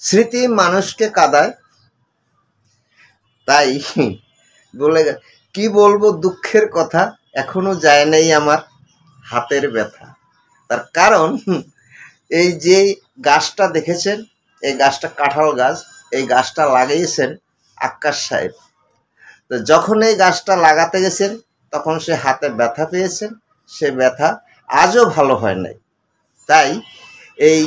স্মৃতি মানুষকে কাঁদায়। তাই বলে কি বলবো, দুঃখের কথা, এখনো যায় নাই আমার হাতের ব্যথা। তার কারণ এই যে গাছটা দেখেছেন, এই গাছটা কাঁঠাল গাছ, এই গাছটা লাগিয়েছেন আক্কাস সাহেব। তো যখন এই গাছটা লাগাতে গেছেন তখন সে হাতে ব্যথা পেয়েছেন, সে ব্যথা আজও ভালো হয় নাই। তাই এই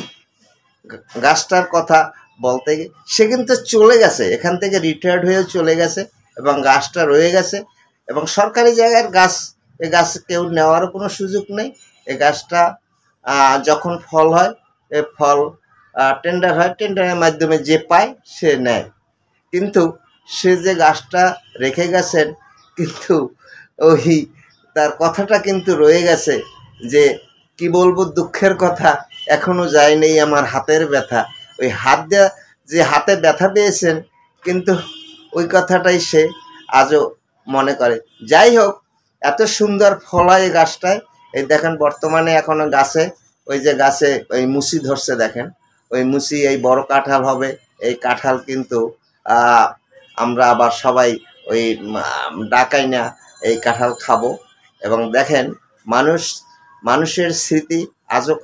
গাছটার কথা বলতে গিয়ে সে কিন্তু চলে গেছে, এখান থেকে রিটায়ার্ড হয়েও চলে গেছে এবং গাছটা রয়ে গেছে এবং সরকারি জায়গার গাছ, এই গাছ কেউ নেওয়ারও কোনো সুযোগ নেই। এই গাছটা যখন ফল হয়, এ ফল টেন্ডার হয়, টেন্ডারের মাধ্যমে যে পায় সে নেয়। কিন্তু সে যে গাছটা রেখে গেছেন, কিন্তু ওই তার কথাটা কিন্তু রয়ে গেছে যে কি বলবো, দুঃখের কথা, এখনো যায়নি আমার হাতের ব্যথা। ওই হাত দেওয়া, যে হাতে ব্যথা পেয়েছেন, কিন্তু ওই কথাটাই সে আজও মনে করে। যাই হোক, এত সুন্দর ফল হয় এই গাছটায়। এই দেখেন বর্তমানে এখনো গাছে, ওই যে গাছে ওই মুসি ধরছে দেখেন, ওই মুসি এই বড় কাঁঠাল হবে। এই কাঁঠাল কিন্তু আমরা আবার সবাই ওই ডাকাই না, এই কাঁঠাল খাবো। এবং দেখেন মানুষের স্মৃতি আজও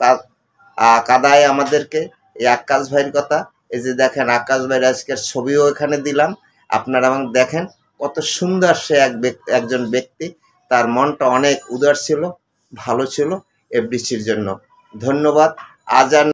কাদায় আমাদেরকে। এই আক্কাস ভাইয়ের কথা, এই যে দেখেন আক্কাস ভাইয়ের আজকের ছবিও এখানে দিলাম, আপনারা আমাকে দেখেন কত সুন্দর সে একজন ব্যক্তি। তার মনটা অনেক উদার ছিল, ভালো ছিল এফডিসির জন্য। ধন্যবাদ। আজ আর